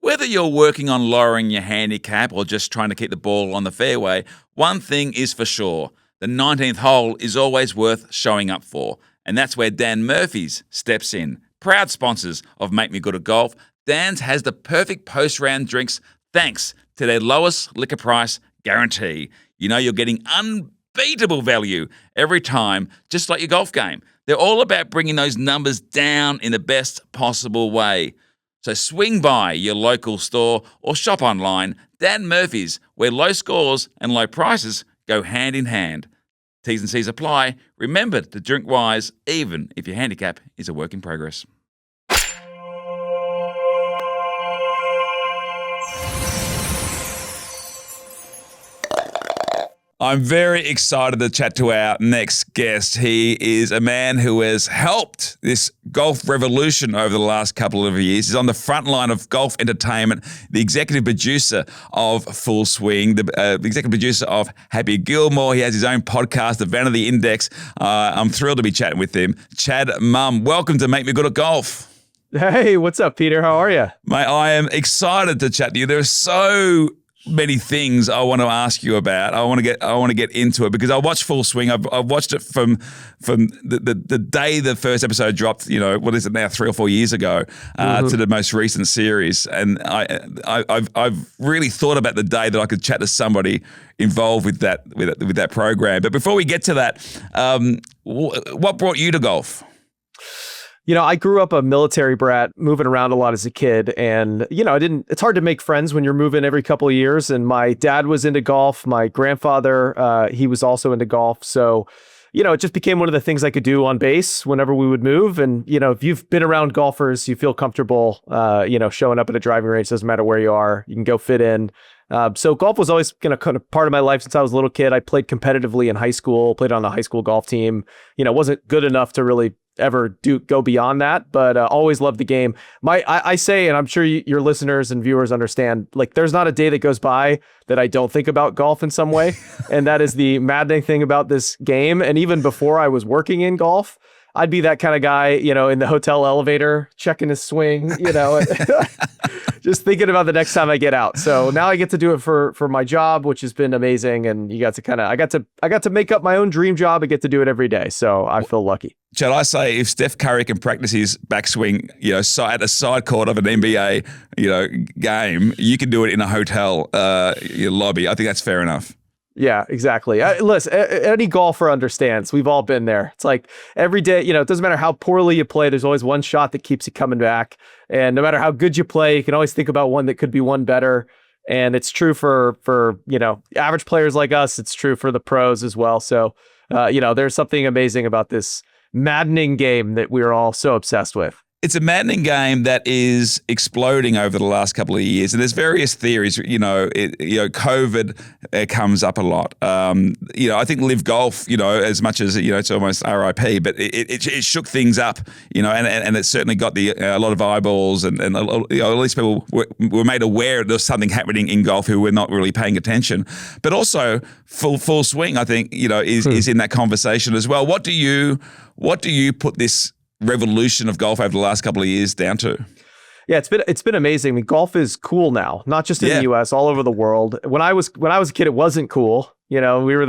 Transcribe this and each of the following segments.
Whether you're working on lowering your handicap or just trying to keep the ball on the fairway, one thing is for sure. The 19th hole is always worth showing up for. And that's where Dan Murphy's steps in. Proud sponsors of Make Me Good at Golf, Dan's has the perfect post-round drinks thanks to their lowest liquor price guarantee. You know you're getting unbeatable value every time, just like your golf game. They're all about bringing those numbers down in the best possible way. So swing by your local store or shop online. Dan Murphy's, where low scores and low prices go hand in hand. T's and C's apply. Remember to drink wise, even if your handicap is a work in progress. I'm very excited to chat to our next guest. He is a man who has helped this golf revolution over the last couple of years. He's on the front line of golf entertainment, the executive producer of Full Swing, the executive producer of Happy Gilmore. He has his own podcast, The Vanity Index. I'm thrilled to be chatting with him. Chad Mumm, welcome to Make Me Good at Golf. Hey, what's up, Peter? How are you? Mate, I am excited to chat to you. There are so many things I want to ask you about. I want to get into it because I watched Full Swing. I've watched it from the day the first episode dropped. You know, what is it now, 3 or 4 years ago, to the most recent series. And I've really thought about the day that I could chat to somebody involved with that program. But before we get to that, what brought you to golf? You know, I grew up a military brat, moving around a lot as a kid. And, you know, it's hard to make friends when you're moving every couple of years. And my dad was into golf. My grandfather, he was also into golf. So, you know, it just became one of the things I could do on base whenever we would move. And, you know, if you've been around golfers, you feel comfortable, showing up at a driving range, doesn't matter where you are, you can go fit in. So golf was always kind of part of my life since I was a little kid. I played competitively in high school, played on the high school golf team, you know, wasn't good enough to really ever go beyond that, but always loved the game. I say, and I'm sure your listeners and viewers understand, like there's not a day that goes by that I don't think about golf in some way. And that is the maddening thing about this game. And even before I was working in golf, I'd be that kind of guy, you know, in the hotel elevator, checking his swing, you know, just thinking about the next time I get out. So now I get to do it for my job, which has been amazing. And I got to make up my own dream job and get to do it every day. So I feel lucky. Shall I say, if Steph Curry can practice his backswing, you know, at a side court of an NBA, you know, game, you can do it in a hotel lobby. I think that's fair enough. Yeah, exactly. Listen, any golfer understands. We've all been there. It's like every day, you know, it doesn't matter how poorly you play. There's always one shot that keeps you coming back. And no matter how good you play, you can always think about one that could be one better. And it's true for you know, average players like us. It's true for the pros as well. So, you know, there's something amazing about this maddening game that we're all so obsessed with. It's a maddening game that is exploding over the last couple of years, and there's various theories. You know, COVID comes up a lot. You know, I think Live Golf, you know, as much as you know, it's almost RIP, but it shook things up. You know, and it certainly got a lot of eyeballs, and you know, at least people were made aware there was something happening in golf who were not really paying attention. But also, Full Swing, I think, you know, is in that conversation as well. What do you put this revolution of golf over the last couple of years down to? Yeah, it's been amazing. I mean, golf is cool now, not just in the US, all over the world. When I was a kid, it wasn't cool. You know, we were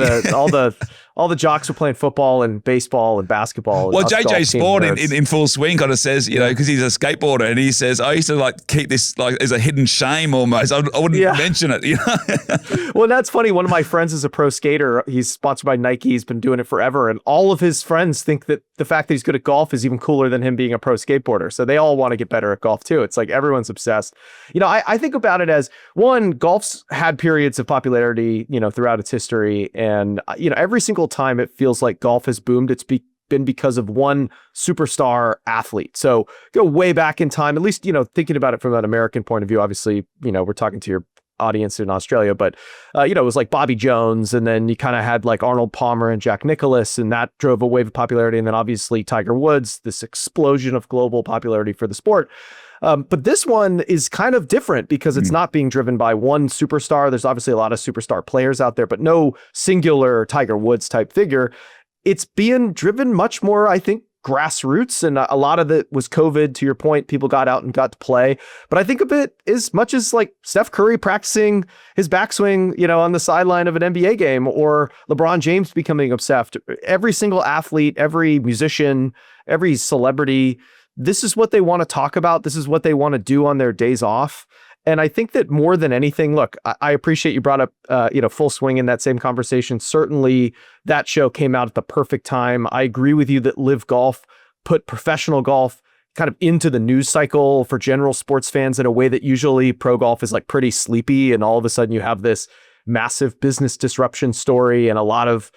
all the jocks were playing football and baseball and basketball. Well, JJ Sport in Full Swing kind of says, you know, because he's a skateboarder, and he says, I used to like keep this like as a hidden shame almost. I wouldn't mention it. You know? Well, that's funny. One of my friends is a pro skater. He's sponsored by Nike. He's been doing it forever, and all of his friends think that the fact that he's good at golf is even cooler than him being a pro skateboarder. So they all want to get better at golf too. It's like everyone's obsessed. You know, I think about it as one, golf's had periods of popularity, you know, throughout its history. And, you know, every single time it feels like golf has boomed, it's been because of one superstar athlete. So go way back in time, at least, you know, thinking about it from an American point of view, obviously, you know, we're talking to your audience in Australia, but, you know, it was like Bobby Jones. And then you kind of had like Arnold Palmer and Jack Nicklaus, and that drove a wave of popularity. And then obviously Tiger Woods, this explosion of global popularity for the sport. But this one is kind of different because it's not being driven by one superstar. There's obviously a lot of superstar players out there, but no singular Tiger Woods type figure. It's being driven much more, I think, grassroots, and a lot of it was COVID. To your point, people got out and got to play. But I think of it as much as like Steph Curry practicing his backswing, on the sideline of an NBA game, or LeBron James becoming obsessed. Every single athlete, every musician, every celebrity, this is what they want to talk about. This is what they want to do on their days off. And I think that more than anything, look, I appreciate you brought up, Full Swing in that same conversation. Certainly that show came out at the perfect time. I agree with you that Live Golf put professional golf kind of into the news cycle for general sports fans in a way that usually pro golf is like pretty sleepy. And all of a sudden you have this massive business disruption story and a lot of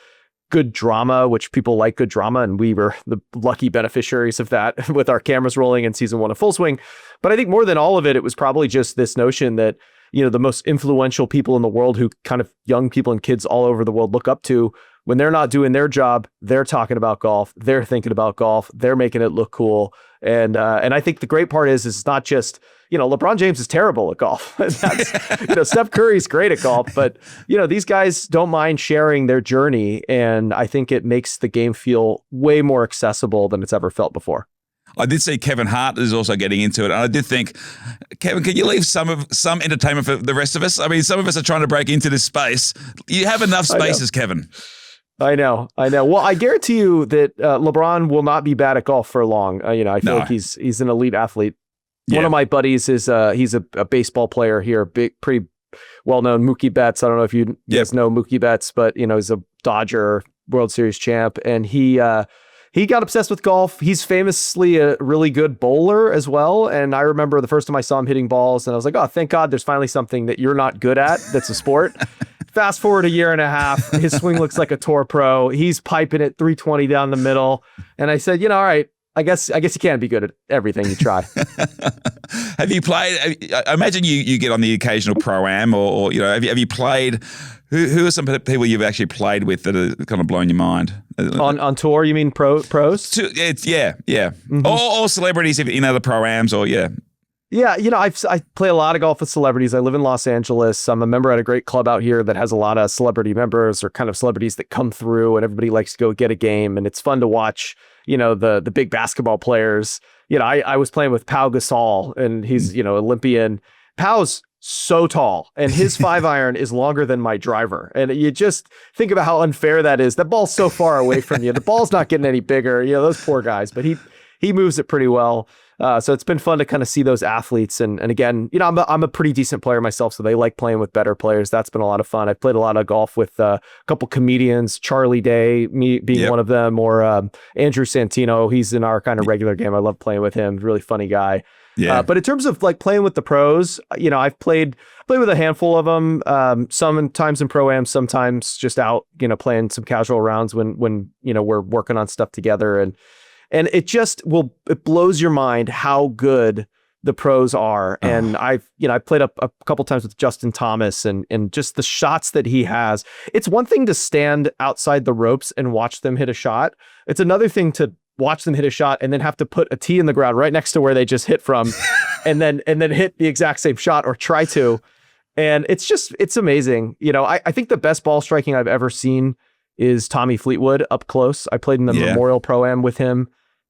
good drama, which people like good drama. And we were the lucky beneficiaries of that with our cameras rolling in season 1 of Full Swing. But I think more than all of it, it was probably just this notion that, the most influential people in the world who kind of young people and kids all over the world look up to, when they're not doing their job, they're talking about golf, they're thinking about golf, they're making it look cool. And I think the great part is it's not just, LeBron James is terrible at golf. That's, Steph Curry's great at golf, but, these guys don't mind sharing their journey. And I think it makes the game feel way more accessible than it's ever felt before. I did see Kevin Hart is also getting into it. And I did think, Kevin, can you leave some entertainment for the rest of us? I mean, some of us are trying to break into this space. You have enough spaces, Kevin. I know. Well, I guarantee you that LeBron will not be bad at golf for long. I feel like he's an elite athlete. Yeah. One of my buddies is he's a baseball player here, pretty well-known, Mookie Betts. I don't know if you guys know Mookie Betts, but he's a Dodger World Series champ, and he got obsessed with golf. He's famously a really good bowler as well. And I remember the first time I saw him hitting balls, and I was like, oh, thank God there's finally something that you're not good at that's a sport. Fast forward a year and a half, his swing looks like a tour pro. He's piping it 320 down the middle. And I said, all right, I guess you can't be good at everything you try. Have you played? I imagine you get on the occasional pro-am, or have you played? Who are some people you've actually played with that are kind of blown your mind? On tour, you mean pros? Yeah. Mm-hmm. Or celebrities in other pro-ams, or yeah. Yeah, I play a lot of golf with celebrities. I live in Los Angeles. I'm a member at a great club out here that has a lot of celebrity members, or kind of celebrities that come through, and everybody likes to go get a game. And it's fun to watch, the big basketball players. I was playing with Pau Gasol, and he's, Olympian. Pau's so tall, and his 5-iron is longer than my driver. And you just think about how unfair that is. That ball's so far away from you. The ball's not getting any bigger. Those poor guys, but he moves it pretty well. So it's been fun to kind of see those athletes. And again, I'm a pretty decent player myself, so they like playing with better players. That's been a lot of fun. I've played a lot of golf with a couple comedians, Charlie Day, me being one of them, or Andrew Santino. He's in our kind of regular game. I love playing with him. Really funny guy. Yeah. But in terms of like playing with the pros, I've played with a handful of them. Sometimes in pro-am, sometimes just out, playing some casual rounds when we're working on stuff together. And it it blows your mind how good the pros are. And I played up a couple times with Justin Thomas, and just the shots that he has. It's one thing to stand outside the ropes and watch them hit a shot. It's another thing to watch them hit a shot and then have to put a tee in the ground right next to where they just hit from and then hit the exact same shot, or try to. And it's amazing. I think the best ball striking I've ever seen is Tommy Fleetwood up close. I played in the Memorial Pro-Am with him,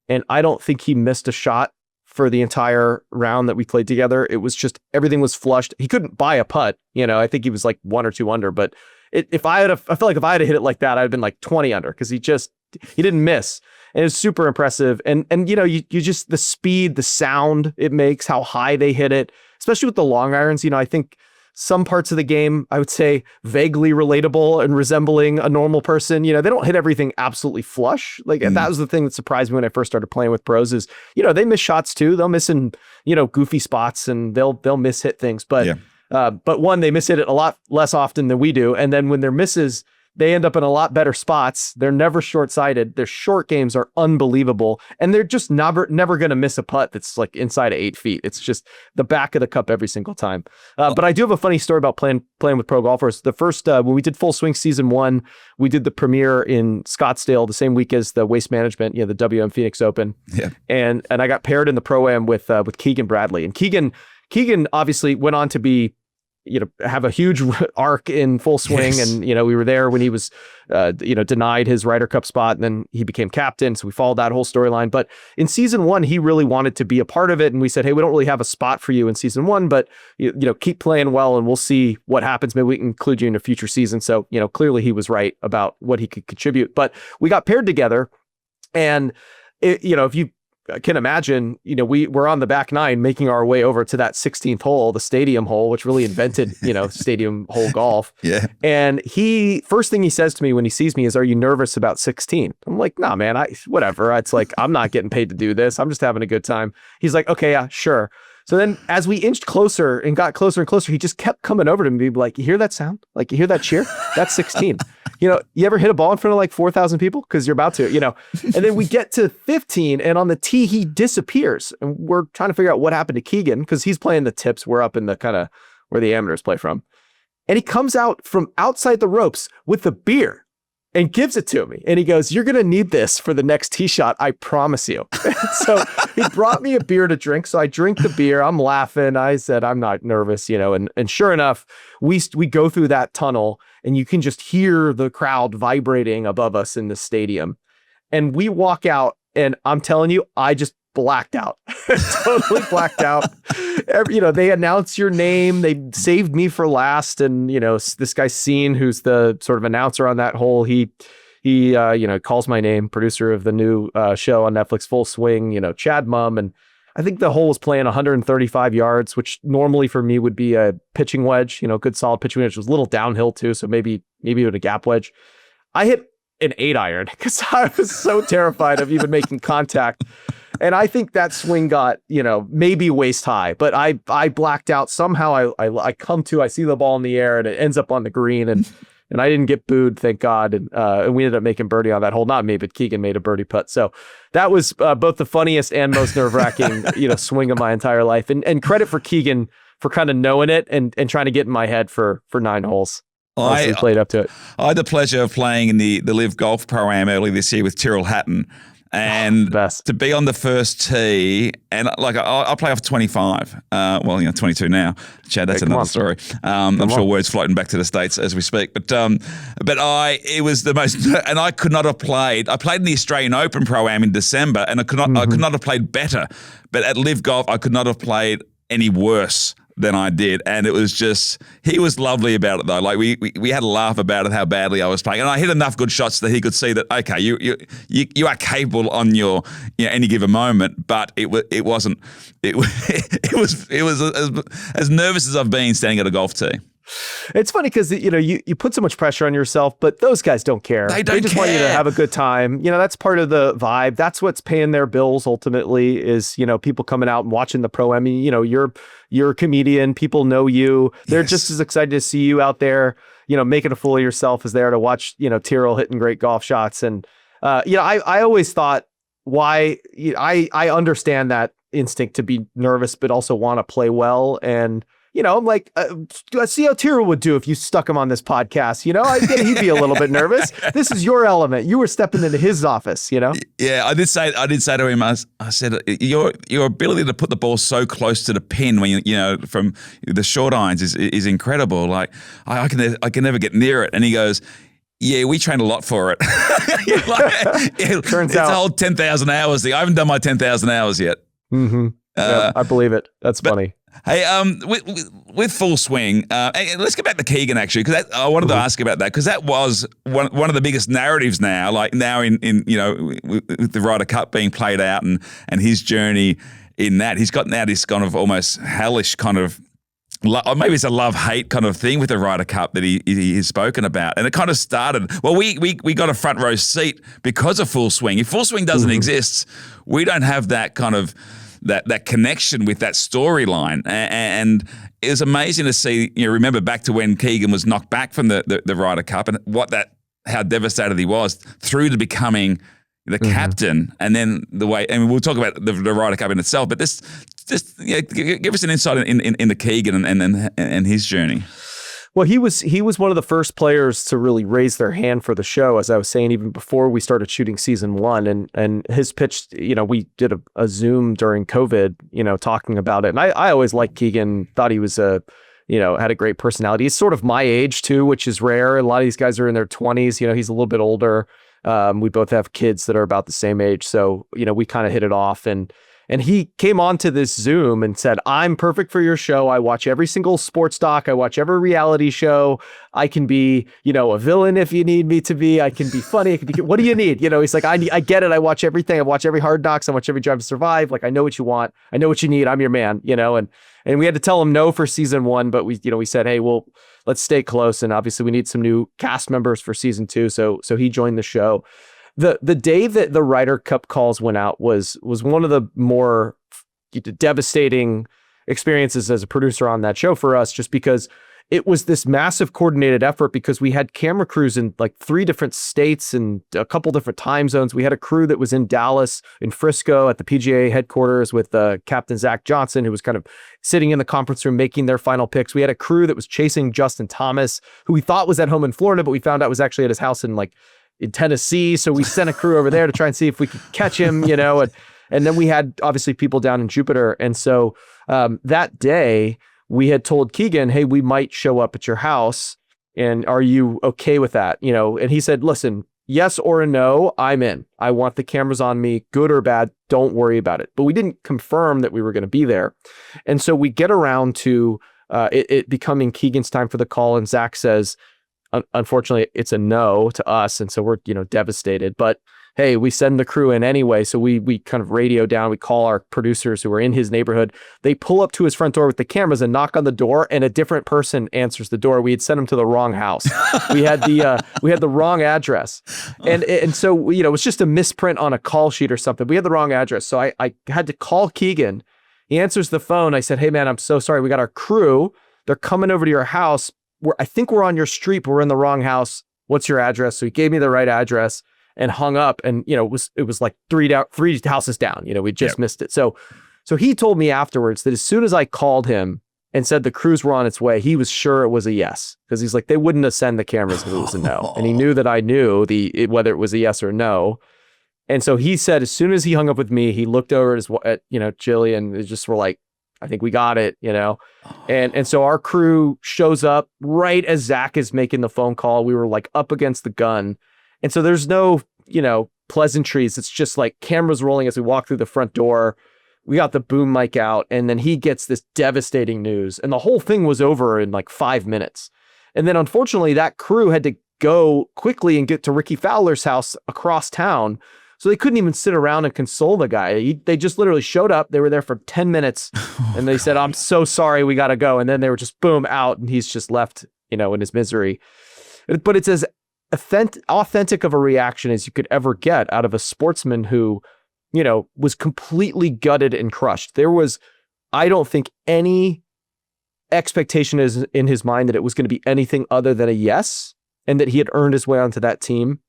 and I don't think he missed a shot for the entire round that we played together. It was just, everything was flushed. He couldn't buy a putt. I think he was like 1 or 2 under, but I felt like if I had hit it like that, I'd been like 20 under, because he didn't miss. And it was super impressive. And you just, the speed, the sound it makes, how high they hit it, especially with the long irons. I think some parts of the game, I would say, vaguely relatable and resembling a normal person. They don't hit everything absolutely flush. Like that was the thing that surprised me when I first started playing with pros is, they miss shots too. They'll miss in, goofy spots, and they'll miss hit things. But, but one, they miss hit it a lot less often than we do. And then when they're misses, they end up in a lot better spots. They're never short-sighted. Their short games are unbelievable. And they're just never going to miss a putt that's like inside of 8 feet. It's just the back of the cup every single time. But I do have a funny story about playing with pro golfers. The first, when we did Full Swing season 1, we did the premiere in Scottsdale the same week as the Waste Management, the WM Phoenix Open. Yeah. And I got paired in the Pro-Am with Keegan Bradley. And Keegan obviously went on to be have a huge arc in Full Swing. Yes. And, we were there when he was, denied his Ryder Cup spot, and then he became captain. So we followed that whole storyline. But in season 1, he really wanted to be a part of it. And we said, hey, we don't really have a spot for you in season 1, but, keep playing well and we'll see what happens. Maybe we can include you in a future season. So, clearly he was right about what he could contribute. But we got paired together, and, if you can imagine, we're on the back nine making our way over to that 16th hole, the stadium hole, which really invented, stadium hole golf. Yeah. And first thing he says to me when he sees me is, "Are you nervous about 16?" I'm like, "Nah, man, whatever." It's like, I'm not getting paid to do this. I'm just having a good time. He's like, "Okay, yeah, sure." So then as we inched closer and got closer and closer, he just kept coming over to me, be like, "You hear that sound? Like, you hear that cheer? That's 16. You ever hit a ball in front of like 4,000 people? Because you're about to, And then we get to 15, and on the tee, he disappears. And we're trying to figure out what happened to Keegan, because he's playing the tips. We're up in the kind of where the amateurs play from. And he comes out from outside the ropes with the beer and gives it to me. And he goes, "You're going to need this for the next tee shot, I promise you." So he brought me a beer to drink. So I drink the beer. I'm laughing. I said, "I'm not nervous," and sure enough, we go through that tunnel, and you can just hear the crowd vibrating above us in the stadium. And we walk out, and I'm telling you, I just blacked out, totally blacked out. They announce your name. They saved me for last. And, this guy Scene, who's the sort of announcer on that hole, he calls my name, producer of the new show on Netflix, Full Swing, Chad Mumm. And I think the hole was playing 135 yards, which normally for me would be a pitching wedge, good solid pitching wedge. It was a little downhill too. So maybe with a gap wedge. I hit an 8-iron because I was so terrified of even making contact. And I think that swing got, maybe waist high, but I blacked out. Somehow I come to, I see the ball in the air, and it ends up on the green, and I didn't get booed, thank God. And we ended up making birdie on that hole. Not me, but Keegan made a birdie putt. So that was both the funniest and most nerve-wracking, swing of my entire life. And credit for Keegan for kind of knowing it and trying to get in my head for 9 holes. I played up to it. I had the pleasure of playing in the Live Golf Pro-Am early this year with Tyrrell Hatton. And to be on the first tee, and I play off 25, 22 now. Chad, that's another story. I'm sure word's floating back to the States as we speak. But it was the most, and I could not have played. I played in the Australian Open Pro-Am in December, and I could not have played better. But at Live Golf, I could not have played any worse than I did, and it was just, he was lovely about it though. Like we had a laugh about it, how badly I was playing, and I hit enough good shots that he could see that, okay, you are capable on your any given moment, but it was as nervous as I've been standing at a golf tee. It's funny because you put so much pressure on yourself, but those guys don't care. They just want you to have a good time. That's part of the vibe. That's what's paying their bills ultimately. Is people coming out and watching the pro. I mean, you're a comedian. People know you. They're just as excited to see you out there. Making a fool of yourself as there to watch. Tyrrell hitting great golf shots. And I always thought why I understand that instinct to be nervous, but also want to play well. And I'm like, see how Tyrrell would do if you stuck him on this podcast. I get he'd be a little bit nervous. This is your element. You were stepping into his office. Yeah, I did say to him. I said, your ability to put the ball so close to the pin when from the short irons is incredible. Like I can never get near it. And he goes, "Yeah, we trained a lot for it." Turns out it's a whole 10,000 hours thing. I haven't done my 10,000 hours yet. Mm-hmm. I believe it. That's funny. Hey, with Full Swing, let's get back to Keegan actually, because I wanted to ask about that, because that was one of the biggest narratives now. Like now in with the Ryder Cup being played out and his journey in that, he's got now this kind of almost hellish kind of, or maybe it's a love-hate kind of thing with the Ryder Cup that he has spoken about. And it kind of started, well, we got a front row seat because of Full Swing. If Full Swing doesn't exist, we don't have that kind of that connection with that storyline. And it was amazing to see, remember back to when Keegan was knocked back from the Ryder Cup and how devastated he was through to becoming the captain, and then the way, and we'll talk about the Ryder Cup in itself, but just give us an insight into Keegan and his journey. Well, he was one of the first players to really raise their hand for the show, as I was saying, even before we started shooting season 1. And his pitch, we did a Zoom during COVID, talking about it. And I always liked Keegan, thought he was a had a great personality. He's sort of my age too, which is rare. A lot of these guys are in their 20s. He's a little bit older. We both have kids that are about the same age. So, we kind of hit it off. And he came on to this Zoom and said, I'm perfect for your show. I watch every single sports doc. I watch every reality show. I can be, a villain if you need me to be. I can be funny. What do you need? He's like, I get it. I watch everything. I watch every Hard Knocks. I watch every Drive to Survive. Like, I know what you want. I know what you need. I'm your man, and we had to tell him no for season 1, but we said, hey, well, let's stay close. And obviously we need some new cast members for season 2. So he joined the show. The day that the Ryder Cup calls went out was one of the more devastating experiences as a producer on that show for us, just because it was this massive coordinated effort, because we had camera crews in like 3 different states and a couple different time zones. We had a crew that was in Dallas, in Frisco at the PGA headquarters with Captain Zach Johnson, who was kind of sitting in the conference room making their final picks. We had a crew that was chasing Justin Thomas, who we thought was at home in Florida, but we found out was actually at his house in Tennessee. So we sent a crew over there to try and see if we could catch him, and then we had obviously people down in Jupiter. And so that day we had told Keegan, hey, we might show up at your house. And are you okay with that? And he said, listen, yes or a no, I'm in. I want the cameras on me, good or bad. Don't worry about it. But we didn't confirm that we were going to be there. And so we get around to it becoming Keegan's time for the call. And Zach says, unfortunately, it's a no to us. And so we're, devastated. But hey, we send the crew in anyway. So we kind of radio down. We call our producers who are in his neighborhood. They pull up to his front door with the cameras and knock on the door, and a different person answers the door. We had sent him to the wrong house. We had the wrong address. And so, it was just a misprint on a call sheet or something. We had the wrong address. So I had to call Keegan. He answers the phone. I said, hey man, I'm so sorry. We got our crew. They're coming over to your house. I think we're on your street, but we're in the wrong house. What's your address? So he gave me the right address and hung up. And, it was like three houses down. We just missed it. So he told me afterwards that as soon as I called him and said the crews were on its way, he was sure it was a yes, because he's like, they wouldn't have sent the cameras if it was a no. And he knew that I knew whether it was a yes or no. And so he said, as soon as he hung up with me, he looked over at Jillian, and they just were like, I think we got it, And so our crew shows up right as Zach is making the phone call. We were like up against the gun. And so there's no, pleasantries. It's just like cameras rolling as we walk through the front door. We got the boom mic out, and then he gets this devastating news. And the whole thing was over in like 5 minutes. And then unfortunately that crew had to go quickly and get to Ricky Fowler's house across town. So they couldn't even sit around and console the guy. They just literally showed up. They were there for 10 minutes and they said, I'm so sorry, we got to go. And then they were just boom out, and he's just left, in his misery. But it's as authentic of a reaction as you could ever get out of a sportsman who, was completely gutted and crushed. There was, I don't think, any expectation is in his mind that it was going to be anything other than a yes, and that he had earned his way onto that team.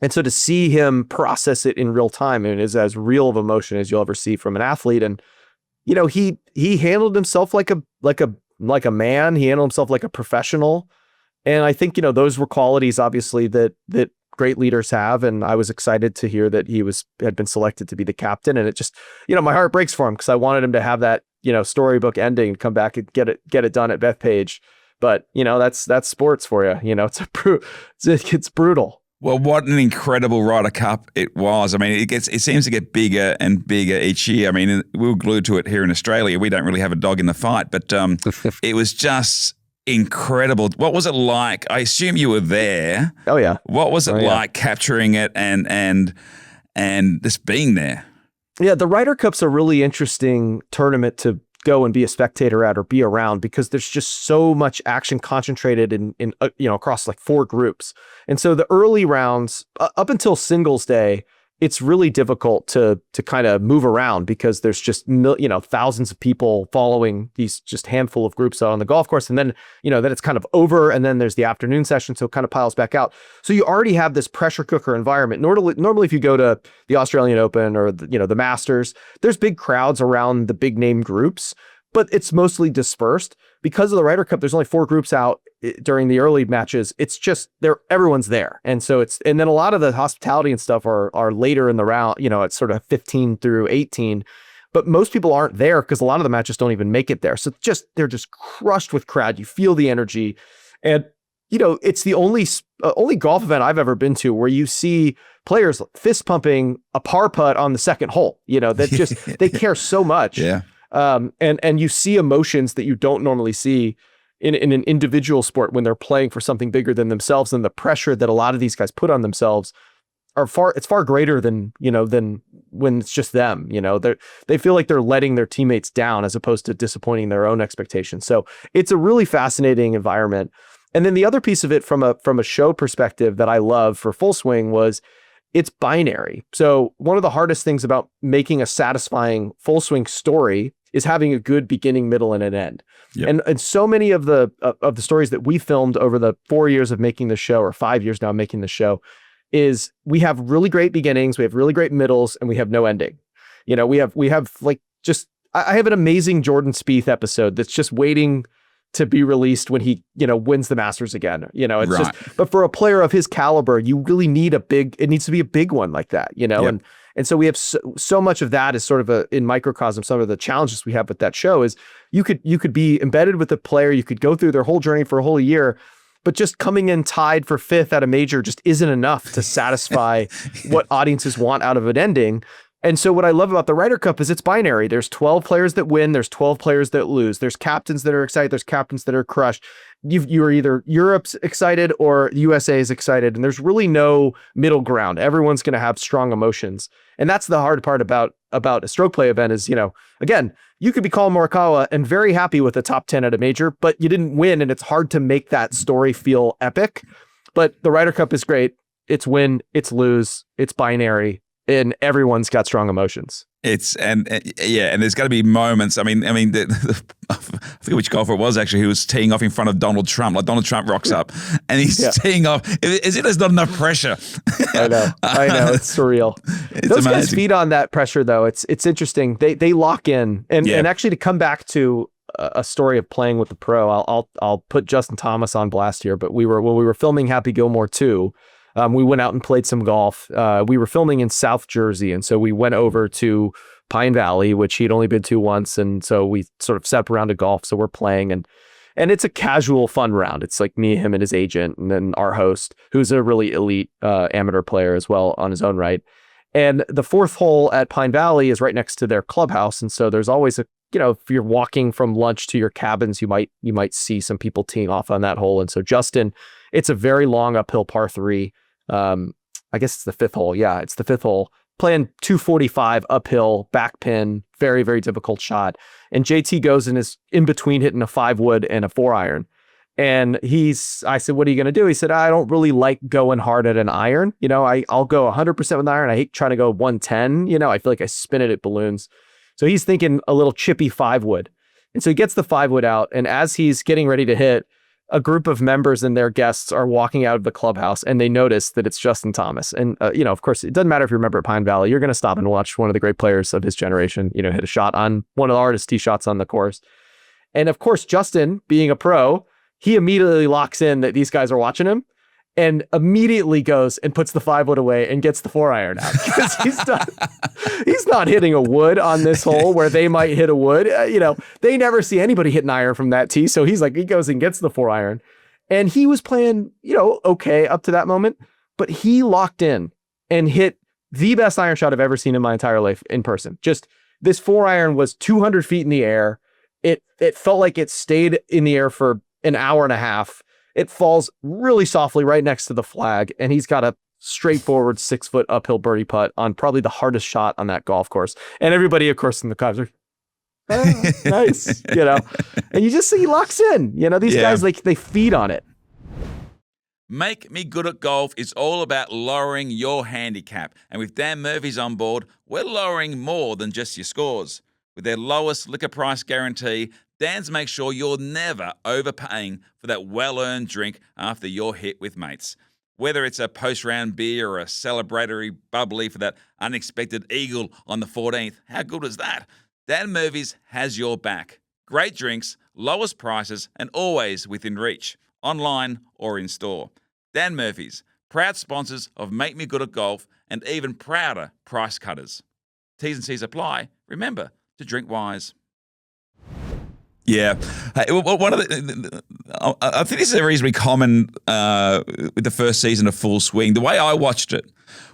And so to see him process it in real time, and is as real of emotion as you'll ever see from an athlete. And, he handled himself like a man. He handled himself like a professional. And I think, those were qualities obviously that great leaders have. And I was excited to hear that he had been selected to be the captain. And it just, my heart breaks for him, because I wanted him to have that, storybook ending and come back and get it done at Bethpage. But, that's sports for you. It's brutal. Well, what an incredible Ryder Cup it was. I mean, it seems to get bigger and bigger each year. I mean, we were glued to it here in Australia. We don't really have a dog in the fight, but it was just incredible. What was it like? I assume you were there. Oh yeah. What was it like capturing it and just being there? Yeah, the Ryder Cup's a really interesting tournament to go and be a spectator at or be around, because there's just so much action concentrated in across like 4 groups. And so the early rounds up until singles day, it's really difficult to kind of move around, because there's just thousands of people following these just handful of groups on the golf course. And then then it's kind of over, and then there's the afternoon session, so it kind of piles back out. So you already have this pressure cooker environment. Normally if you go to the Australian Open or the Masters, there's big crowds around the big name groups, but it's mostly dispersed. Because of the Ryder Cup, there's only 4 groups out during the early matches. It's just everyone's there. And so and then a lot of the hospitality and stuff are later in the round, it's sort of 15 through 18. but most people aren't there because a lot of the matches don't even make it there. So they're just crushed with crowd. You feel the energy, and it's the only golf event I've ever been to where you see players fist pumping a par putt on the second hole. That just they care so much. Yeah. And you see emotions that you don't normally see in an individual sport when they're playing for something bigger than themselves, and the pressure that a lot of these guys put on themselves it's far greater than when it's just them. They feel like they're letting their teammates down as opposed to disappointing their own expectations. So it's a really fascinating environment. And then the other piece of it from a show perspective that I love for Full Swing was it's binary. So one of the hardest things about making a satisfying Full Swing story is having a good beginning, middle, and an end. Yep. And so many of the stories that we filmed over the 4 years of making the show, or 5 years now making the show, is we have really great beginnings, we have really great middles, and we have no ending. We have like I have an amazing Jordan Spieth episode that's just waiting to be released when he, wins the Masters again. It's right. But for a player of his caliber, you really need it needs to be a big one like that, yep. And so we have so much of that is sort of in microcosm. Some of the challenges we have with that show is you could be embedded with a player, you could go through their whole journey for a whole year, but just coming in tied for 5th at a major just isn't enough to satisfy what audiences want out of an ending. And so what I love about the Ryder Cup is it's binary. There's 12 players that win. There's 12 players that lose. There's captains that are excited. There's captains that are crushed. You're either Europe's excited or USA is excited. And there's really no middle ground. Everyone's going to have strong emotions. And that's the hard part about a stroke play event is, again, you could be Colin Morikawa and very happy with a top 10 at a major, but you didn't win. And it's hard to make that story feel epic. But the Ryder Cup is great. It's win, it's lose, it's binary. And everyone's got strong emotions. And there's got to be moments. I mean, I forget which golfer it was actually who was teeing off in front of Donald Trump. Like Donald Trump rocks up and he's teeing off as if there's not enough pressure. I know. It's surreal. Those amazing. Guys feed on that pressure though. It's interesting. They lock in and actually to come back to a story of playing with the pro. I'll put Justin Thomas on blast here. But when we were filming Happy Gilmore 2. We went out and played some golf. We were filming in South Jersey. And so we went over to Pine Valley, which he'd only been to once. And so we sort of set up a round of golf. So we're playing and it's a casual fun round. It's like me, him and his agent, and then our host, who's a really elite amateur player as well on his own right. And the 4th hole at Pine Valley is right next to their clubhouse. And so there's always if you're walking from lunch to your cabins, you might see some people teeing off on that hole. And so Justin, it's a very long uphill par 3. I guess it's the 5th hole. Yeah, it's the 5th hole. Playing 245 uphill, back pin, very, very difficult shot. And JT goes and is in between hitting a 5-wood and a 4-iron. And I said, what are you going to do? He said, I don't really like going hard at an iron. I'll go 100% with an iron. I hate trying to go 110. I feel like I spin it at balloons. So he's thinking a little chippy 5-wood. And so he gets the 5-wood out. And as he's getting ready to hit, a group of members and their guests are walking out of the clubhouse and they notice that it's Justin Thomas. And, of course, it doesn't matter if you remember at Pine Valley, you're going to stop and watch one of the great players of his generation, hit a shot on one of the hardest tee shots on the course. And of course, Justin, being a pro, he immediately locks in that these guys are watching him and immediately goes and puts the 5-wood away and gets the 4-iron out because he's not hitting a wood on this hole where they might hit a wood. They never see anybody hit an iron from that tee. So he goes and gets the 4-iron and he was playing, okay up to that moment, but he locked in and hit the best iron shot I've ever seen in my entire life in person. Just this 4-iron was 200 feet in the air. It felt like it stayed in the air for an hour and a half. It falls really softly right next to the flag, and he's got a straightforward 6-foot uphill birdie putt on probably the hardest shot on that golf course. And everybody, of course, in the cars are, nice, And you just see he locks in. These guys, they feed on it. Make Me Good at Golf is all about lowering your handicap. And with Dan Murphy's on board, we're lowering more than just your scores. With their lowest liquor price guarantee, Dan's make sure you're never overpaying for that well-earned drink after your hit with mates. Whether it's a post-round beer or a celebratory bubbly for that unexpected eagle on the 14th, how good is that? Dan Murphy's has your back. Great drinks, lowest prices, and always within reach, online or in store. Dan Murphy's, proud sponsors of Make Me Good at Golf and even prouder price cutters. T's and C's apply. remember to drink wise. Yeah. Hey, one of I think this is a reasonably common with the first season of Full Swing. The way I watched it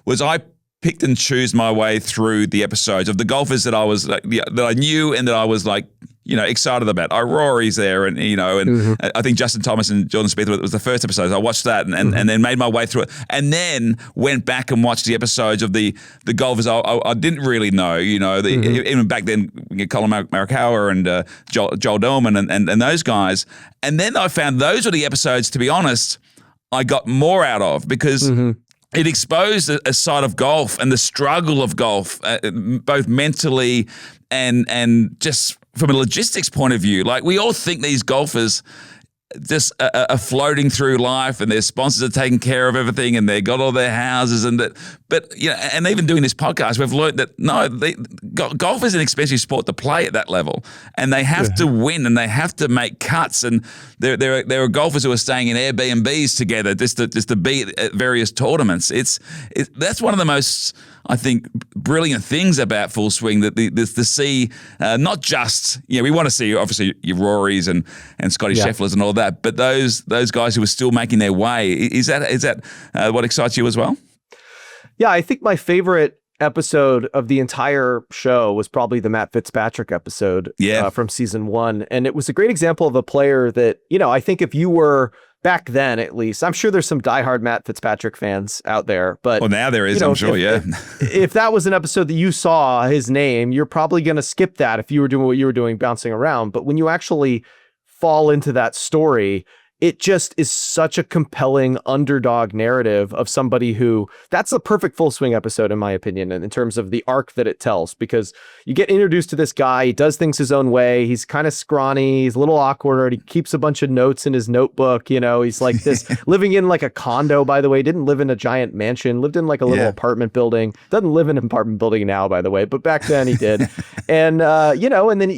was I picked and choose my way through the episodes of the golfers that I was that I knew and that I was like, excited about. Rory's there, and I think Justin Thomas and Jordan Spieth was the first episode. I watched that and then made my way through it, and then went back and watched the episodes of the golfers I didn't really know. Even back then, Colin Morikawa and Joel Dahlman and those guys. And then I found those were the episodes, to be honest, I got more out of because. It exposed a side of golf and the struggle of golf, both mentally and just from a logistics point of view. Like, we all think these golfers just are floating through life and their sponsors are taking care of everything and they got all their houses and that. But, and even doing this podcast, we've learned that no, golf is an expensive sport to play at that level, and they have to win and they have to make cuts. And there are golfers who are staying in Airbnbs together just to be at various tournaments. That's one of the most, I think, brilliant things about Full Swing, that to see not just, we want to see obviously your Rorys and Scotty Schefflers and all that, but those guys who are still making their way. Is that what excites you as well? Yeah, I think my favorite episode of the entire show was probably the Matt Fitzpatrick episode from season 1. And it was a great example of a player that, I think if you were back then, at least, I'm sure there's some diehard Matt Fitzpatrick fans out there, but well, now there is, I'm sure. If that was an episode that you saw his name, you're probably going to skip that if you were doing what you were doing, bouncing around. But when you actually fall into that story, it just is such a compelling underdog narrative of somebody who, that's a perfect Full Swing episode, in my opinion, in terms of the arc that it tells, because you get introduced to this guy. He does things his own way. He's kind of scrawny. He's a little awkward. He keeps a bunch of notes in his notebook. He's like this, living in like a condo, by the way, didn't live in a giant mansion, lived in like a little apartment building. Doesn't live in an apartment building now, by the way, but back then he did. And, and then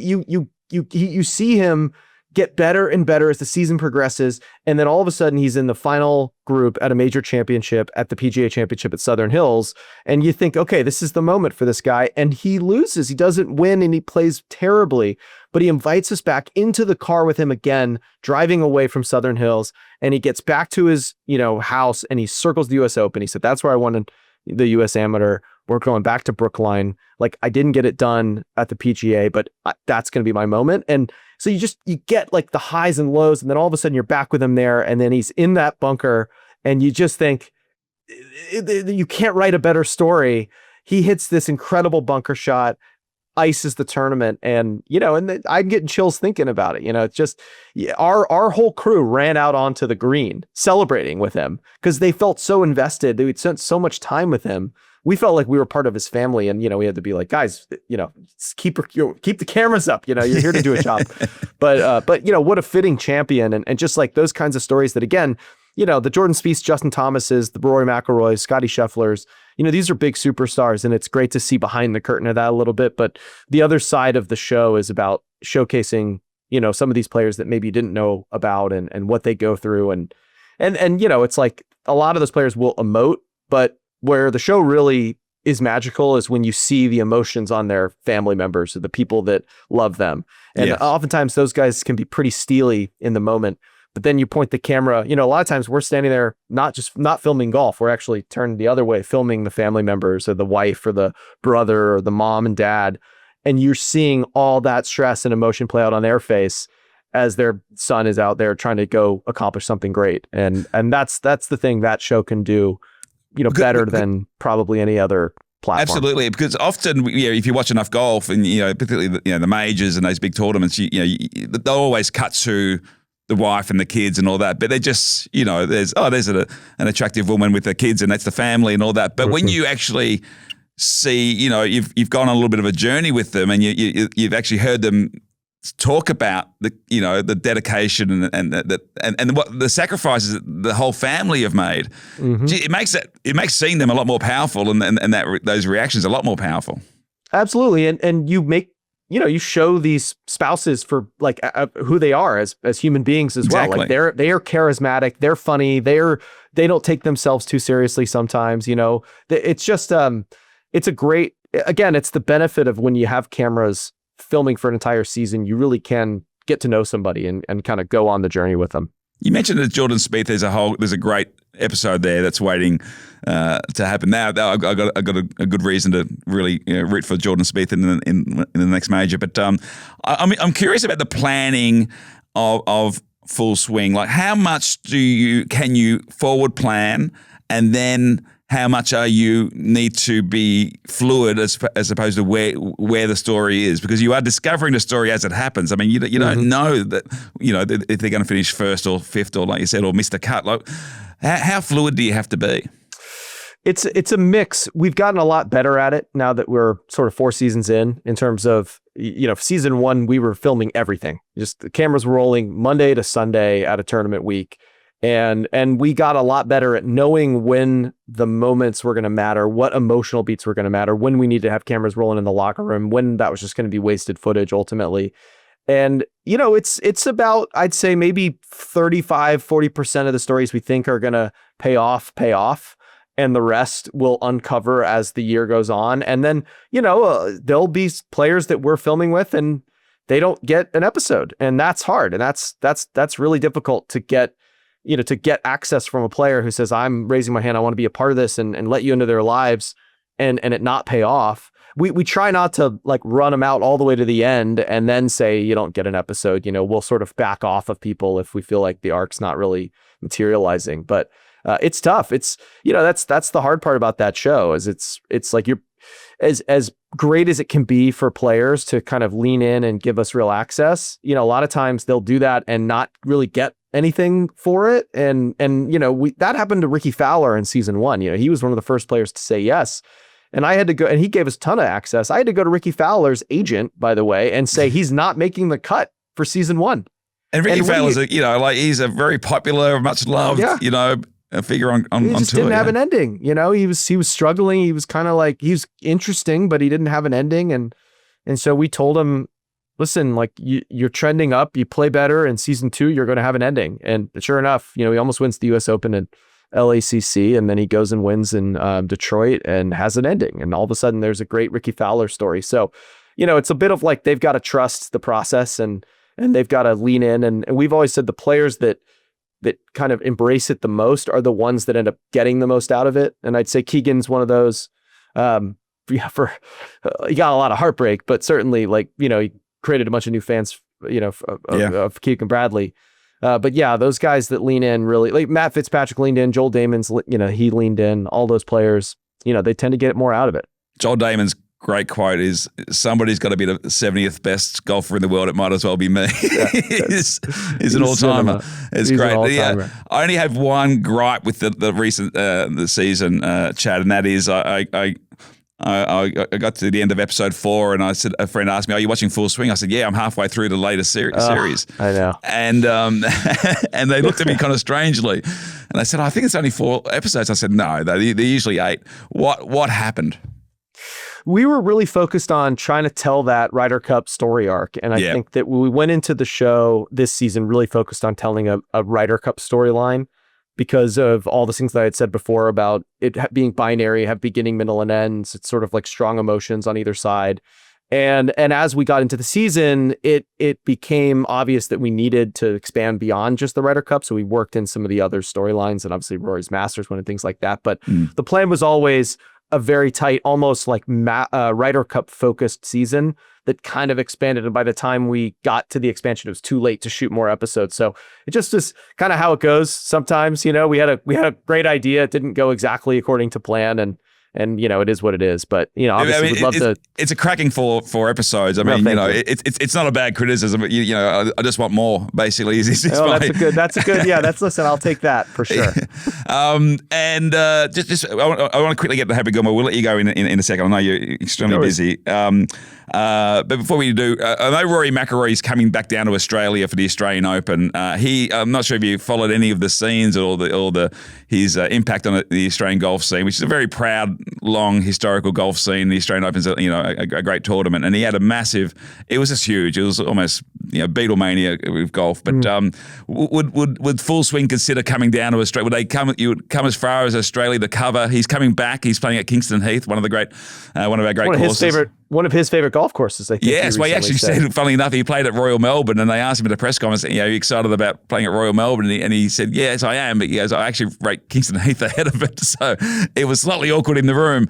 you see him get better and better as the season progresses. And then all of a sudden he's in the final group at a major championship, at the PGA Championship at Southern Hills. And you think, okay, this is the moment for this guy. And he loses. He doesn't win and he plays terribly, but he invites us back into the car with him again, driving away from Southern Hills. And he gets back to his, house and he circles the US Open. He said, that's where I won the US Amateur. We're going back to Brookline. Like, I didn't get it done at the PGA, but that's going to be my moment. And so you get like the highs and lows, and then all of a sudden you're back with him there, and then he's in that bunker, and you just think you can't write a better story. He hits this incredible bunker shot, ices the tournament, and I'm getting chills thinking about it. It's just our whole crew ran out onto the green celebrating with him because they felt so invested. They'd spent so much time with him. We felt like we were part of his family, and we had to be like, guys, keep the cameras up. You're here to do a job. But what a fitting champion, and just like those kinds of stories that, again, the Jordan Spieth, Justin Thomases, the Rory McIlroys, Scotty Schefflers, these are big superstars, and it's great to see behind the curtain of that a little bit. But the other side of the show is about showcasing, some of these players that maybe you didn't know about, and what they go through, and it's like a lot of those players will emote, but where the show really is magical is when you see the emotions on their family members or the people that love them. And oftentimes those guys can be pretty steely in the moment, but then you point the camera, a lot of times we're standing there, not filming golf. We're actually turned the other way, filming the family members or the wife or the brother or the mom and dad. And you're seeing all that stress and emotion play out on their face as their son is out there trying to go accomplish something great. And that's the thing that show can do, better than probably any other platform. Absolutely, because often, if you watch enough golf, and particularly the majors and those big tournaments, they'll always cut to the wife and the kids and all that. But they're just, there's an attractive woman with her kids, and that's the family and all that. But when you actually see, you've gone on a little bit of a journey with them, and you've actually heard them talk about the dedication and what the sacrifices that the whole family have made. It makes seeing them a lot more powerful, and that those reactions a lot more powerful. Absolutely, and you make you show these spouses for like who they are as human beings as well. Like they are charismatic, they're funny, they don't take themselves too seriously sometimes. It's just it's a great again, it's the benefit of when you have cameras filming for an entire season, you really can get to know somebody and kind of go on the journey with them. You mentioned that Jordan Spieth. There's a great episode there that's waiting to happen. Now I got a good reason to really root for Jordan Spieth in the next major. But I'm curious about the planning of Full Swing. Like, how much can you forward plan, and then how much you need to be fluid as opposed to where the story is, because you are discovering the story as it happens. I mean, you don't know that if they're going to finish first or fifth or, like you said, or miss the cut. Like, how fluid do you have to be? It's a mix. We've gotten a lot better at it now that we're sort of 4 seasons in terms of, season 1, we were filming everything. Just the cameras were rolling Monday to Sunday at a tournament week. And we got a lot better at knowing when the moments were going to matter, what emotional beats were going to matter, when we need to have cameras rolling in the locker room, when that was just going to be wasted footage ultimately. And, it's about, I'd say maybe 35-40% of the stories we think are going to pay off. And the rest will uncover as the year goes on. And then, there'll be players that we're filming with and they don't get an episode, and that's hard. And that's really difficult to get, to get access from a player who says, I'm raising my hand, I want to be a part of this, and let you into their lives and it not pay off. We try not to like run them out all the way to the end and then say, you don't get an episode. We'll sort of back off of people if we feel like the arc's not really materializing, but it's tough. It's, that's the hard part about that show is it's like you're as great as it can be for players to kind of lean in and give us real access. A lot of times they'll do that and not really get anything for it. And that happened to Ricky Fowler in season 1. He was one of the first players to say yes. And I had to go, and he gave us a ton of access. I had to go to Ricky Fowler's agent, by the way, and say he's not making the cut for season 1. And Ricky Fowler's, he's a very popular, much loved, a figure on he just tour. Didn't have an ending. He was struggling. He was kind of like, he was interesting, but he didn't have an ending. And so we told him, listen, like you're trending up, you play better, in season 2, you're going to have an ending. And sure enough, he almost wins the US Open at LACC, and then he goes and wins in Detroit and has an ending. And all of a sudden there's a great Ricky Fowler story. So, it's a bit of like, they've got to trust the process and they've got to lean in. And we've always said the players that kind of embrace it the most are the ones that end up getting the most out of it. And I'd say Keegan's one of those. He got a lot of heartbreak, but certainly he created a bunch of new fans, of Keegan Bradley. But yeah, those guys that lean in really, like Matt Fitzpatrick leaned in, Joel Damon's, he leaned in, all those players, they tend to get more out of it. Joel Damon's great quote is, somebody's got to be the 70th best golfer in the world. It might as well be me. Yeah, he's an all-timer. It's great. Yeah, I only have one gripe with the recent the season, Chad, and that is I got to the end of episode 4 and I said, a friend asked me, are you watching Full Swing? I said, yeah, I'm halfway through the latest series. I know. And and they looked at me kind of strangely and they said, I think it's only 4 episodes. I said, no, they're usually 8. What happened? We were really focused on trying to tell that Ryder Cup story arc. And I think that we went into the show this season really focused on telling a Ryder Cup storyline because of all the things that I had said before about it being binary, have beginning, middle, and ends. It's sort of like strong emotions on either side. And as we got into the season, it became obvious that we needed to expand beyond just the Ryder Cup. So we worked in some of the other storylines and obviously Rory's Masters win and things like that. But the plan was always a very tight, almost like Ryder Cup focused season that kind of expanded. And by the time we got to the expansion, it was too late to shoot more episodes. So it just is kind of how it goes. Sometimes, we had a great idea. It didn't go exactly according to plan. And it is what it is. But, obviously we'd love to. It's a cracking 4 episods. I mean, it's not a bad criticism, but I just want more, basically. Listen, I'll take that for sure. And just I want to quickly get to Happy Gilmore. We'll let you go in a second. I know you're extremely busy. But before we do, I know Rory McIlroy's coming back down to Australia for the Australian Open. I'm not sure if you followed any of the scenes or his impact on the Australian golf scene, which is a very proud long historical golf scene. The Australian Open's a great tournament, and he had a massive. It was just huge. It was almost Beatlemania with golf. But would Full Swing consider coming down to Australia? Would they come? You would come as far as Australia to cover? He's coming back. He's playing at Kingston Heath, one of our great courses. One of his favorite golf courses, I think. Yes, well, he actually said, funnily enough, he played at Royal Melbourne, and they asked him at a press conference, are you excited about playing at Royal Melbourne? And he said, yes, I am, but he goes, I actually rate Kingston Heath ahead of it, so it was slightly awkward in the room.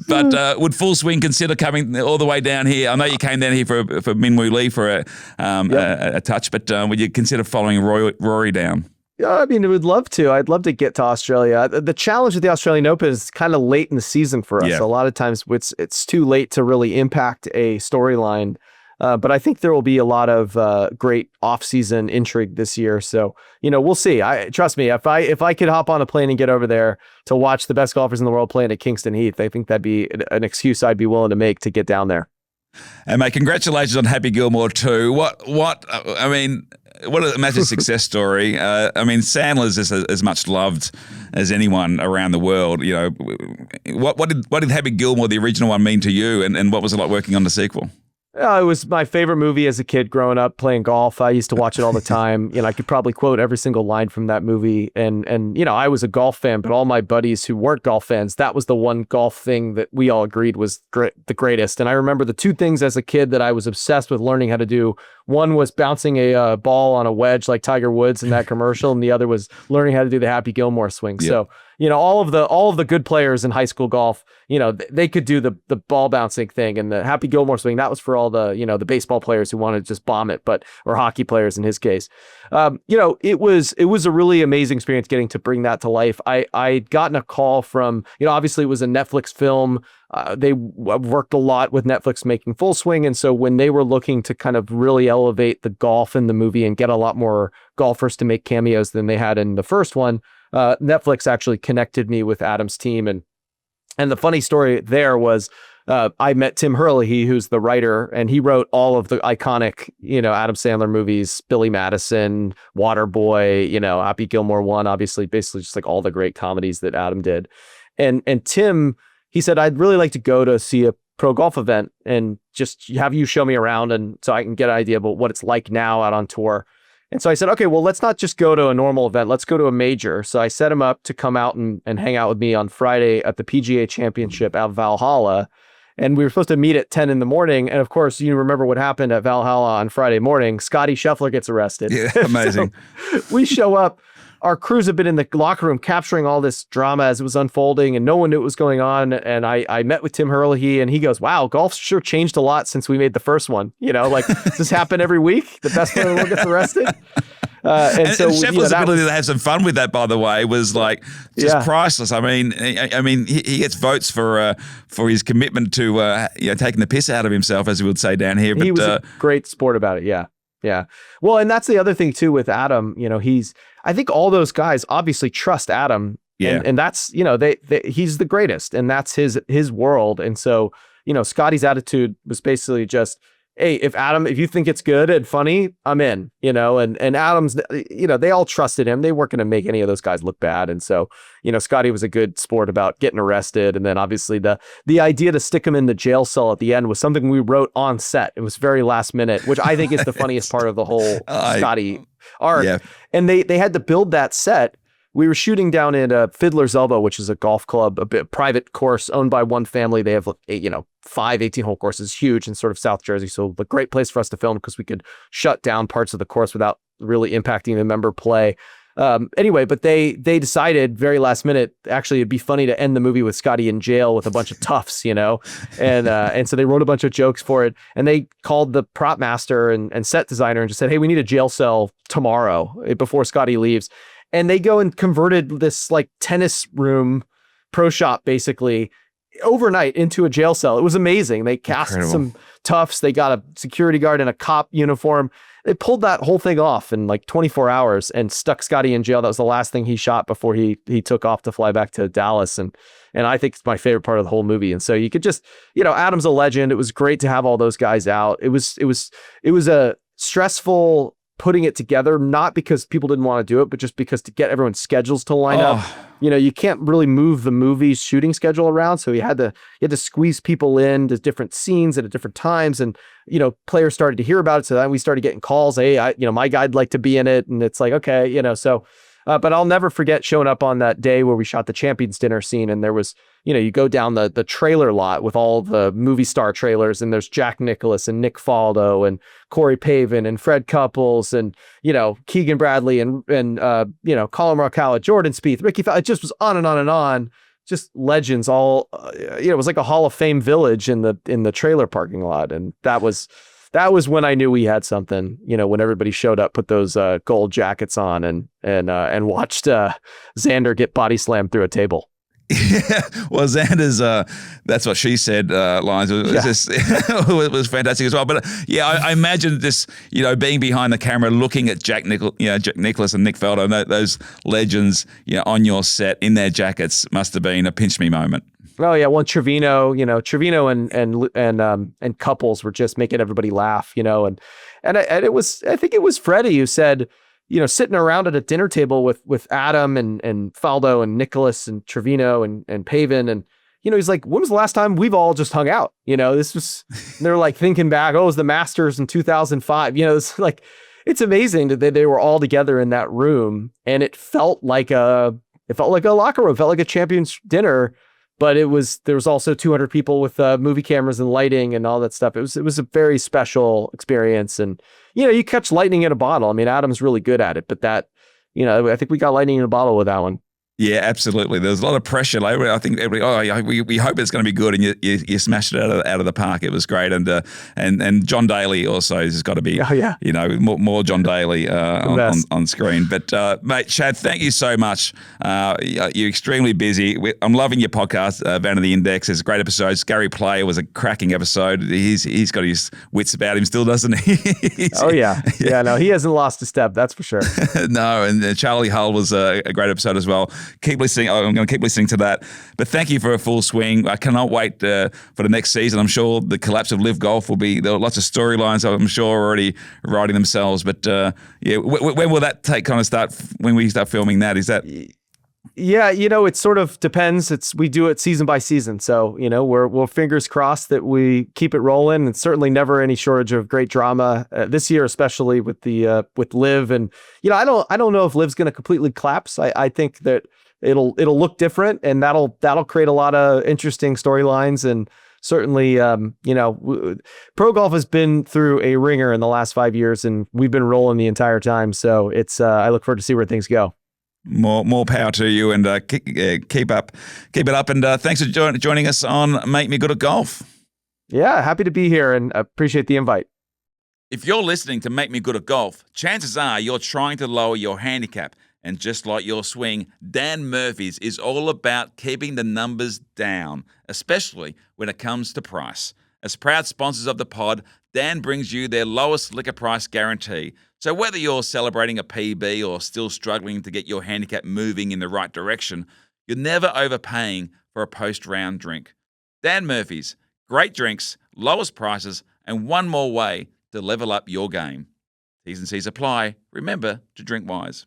But would Full Swing consider coming all the way down here? I know you came down here for Min Woo Lee for a touch, but would you consider following Rory down? Yeah, I mean, I would love to. I'd love to get to Australia. The challenge with the Australian Open is kind of late in the season for us. Yeah. A lot of times it's too late to really impact a storyline. But I think there will be a lot of great off-season intrigue this year. So, we'll see. Trust me, if I could hop on a plane and get over there to watch the best golfers in the world playing at Kingston Heath, I think that'd be an excuse I'd be willing to make to get down there. And mate, congratulations on Happy Gilmore too. What a massive success story. Sandler's is as much loved as anyone around the world. What did Happy Gilmore, the original one, mean to you, and what was it like working on the sequel? It was my favorite movie as a kid growing up playing golf. I used to watch it all the time. I could probably quote every single line from that movie. And I was a golf fan, but all my buddies who weren't golf fans, that was the one golf thing that we all agreed was the greatest. And I remember the two things as a kid that I was obsessed with learning how to do. One was bouncing a ball on a wedge like Tiger Woods in that commercial, and the other was learning how to do the Happy Gilmore swing. Yep. So, all of the good players in high school golf, they could do the ball bouncing thing, and the Happy Gilmore swing, that was for all the, the baseball players who wanted to just bomb it, or hockey players in his case. It was a really amazing experience getting to bring that to life. I'd gotten a call from, obviously it was a Netflix film. They worked a lot with Netflix making Full Swing. And so when they were looking to kind of really elevate the golf in the movie and get a lot more golfers to make cameos than they had in the first one, Netflix actually connected me with Adam's team. And the funny story there was I met Tim Herlihy, who's the writer, and he wrote all of the iconic, Adam Sandler movies, Billy Madison, Waterboy, Happy Gilmore 1, obviously, basically just like all the great comedies that Adam did. And Tim, he said, I'd really like to go to see a pro golf event and just have you show me around, and so I can get an idea about what it's like now out on tour. And so I said, okay, well, let's not just go to a normal event. Let's go to a major. So I set him up to come out and hang out with me on Friday at the PGA Championship at Valhalla. And we were supposed to meet at 10 in the morning. And of course, you remember what happened at Valhalla on Friday morning. Scotty Scheffler gets arrested. Yeah, amazing. So we show up. Our crews have been in the locker room capturing all this drama as it was unfolding, and no one knew what was going on. And I met with Tim Herlihy, and he goes, wow, golf's sure changed a lot since we made the first one. Does this happen every week? The best player in the world gets arrested? And Scheffler's ability to have some fun with that, by the way, was just priceless. I mean, he gets votes for his commitment to taking the piss out of himself, as we would say down here. But he was a great sport about it. Yeah. Yeah. Well, and that's the other thing too with Adam. I think all those guys obviously trust Adam. Yeah. And that's, he's the greatest, and that's his world. And so, Scotty's attitude was basically just, hey, if you think it's good and funny, I'm in, and Adam's, they all trusted him. They weren't going to make any of those guys look bad. And so, Scotty was a good sport about getting arrested. And then obviously the idea to stick him in the jail cell at the end was something we wrote on set. It was very last minute, which I think is the funniest part of the whole Scotty arc. Yeah. And they had to build that set. We were shooting down at Fiddler's Elbow, which is a golf club, a private course owned by one family. They have 5 18-hole courses, huge in sort of South Jersey. So a great place for us to film because we could shut down parts of the course without really impacting the member play. Anyway, but they decided very last minute, actually, it'd be funny to end the movie with Scotty in jail with a bunch of toughs, and so they wrote a bunch of jokes for it, and they called the prop master and set designer and just said, hey, we need a jail cell tomorrow before Scotty leaves. And they go and converted this tennis room pro shop basically overnight into a jail cell. It was amazing. They cast some toughs. They got a security guard in a cop uniform. They pulled that whole thing off in 24 hours and stuck Scotty in jail. That was the last thing he shot before he took off to fly back to Dallas. And I think it's my favorite part of the whole movie. And so you could just, Adam's a legend. It was great to have all those guys out. It was a stressful putting it together, not because people didn't want to do it, but just because to get everyone's schedules to line up. You can't really move the movie's shooting schedule around. So you had to squeeze people in to different scenes at different times. And, players started to hear about it. So then we started getting calls. Hey, my guy'd like to be in it. And it's like, okay, so, but I'll never forget showing up on that day where we shot the Champions Dinner scene. And there was, you go down the trailer lot with all the movie star trailers, and there's Jack Nicklaus and Nick Faldo and Corey Pavin and Fred Couples and, Keegan Bradley and Colin Marcalla, Jordan Spieth, Ricky Fowler. It just was on and on and on. Just legends all, it was like a Hall of Fame village in the trailer parking lot. And that was when I knew we had something, when everybody showed up, put those gold jackets on and watched Xander get body slammed through a table. Yeah, well, Xander's, that's what she said, lines. It was fantastic as well. But I imagine this, being behind the camera, looking at Jack Nicklaus and Nick Faldo, those legends, on your set in their jackets, must have been a pinch me moment. Oh yeah, well, Trevino and Couples were just making everybody laugh, and it was, I think it was Freddie who said, sitting around at a dinner table with Adam and Faldo and Nicholas and Trevino and Pavin. And, he's like, when was the last time we've all just hung out? This was, they're like thinking back, it was the Masters in 2005. It's like, it's amazing that they were all together in that room. And it felt like a locker room, felt like a champions dinner. But there was also 200 people with movie cameras and lighting and all that stuff. It was a very special experience. And, you catch lightning in a bottle. I mean, Adam's really good at it, but that, I think we got lightning in a bottle with that one. Yeah, absolutely. There's a lot of pressure. I think everybody, we hope it's going to be good, and you smashed it out of the park. It was great, and John Daly also has got to be, more John Daly on screen. But mate, Chad, thank you so much. You're extremely busy. I'm loving your podcast, Vanity Index. There's great episodes. Gary Player was a cracking episode. He's got his wits about him still, doesn't he? Oh yeah, no, he hasn't lost a step. That's for sure. No, and Charlie Hull was a great episode as well. Keep listening. I'm going to keep listening to that. But thank you for a full swing. I cannot wait for the next season. I'm sure the collapse of Live Golf there are lots of storylines I'm sure already writing themselves. But when will that start? When we start filming that? Is that? Yeah, it sort of depends. We do it season by season. So, we're fingers crossed that we keep it rolling, and certainly never any shortage of great drama this year, especially with with Liv. And, I don't know if Liv's going to completely collapse. I think that it'll look different, and that'll create a lot of interesting storylines. And certainly, pro golf has been through a ringer in the last 5 years, and we've been rolling the entire time. So I look forward to see where things go. More power to you, and keep it up. And thanks for joining us on Make Me Good at Golf. Yeah, happy to be here, and appreciate the invite. If you're listening to Make Me Good at Golf, chances are you're trying to lower your handicap. And just like your swing, Dan Murphy's is all about keeping the numbers down, especially when it comes to price. As proud sponsors of the pod, Dan brings you their lowest liquor price guarantee. So whether you're celebrating a PB or still struggling to get your handicap moving in the right direction, you're never overpaying for a post-round drink. Dan Murphy's, great drinks, lowest prices, and one more way to level up your game. T's and C's apply. Remember to drink wise.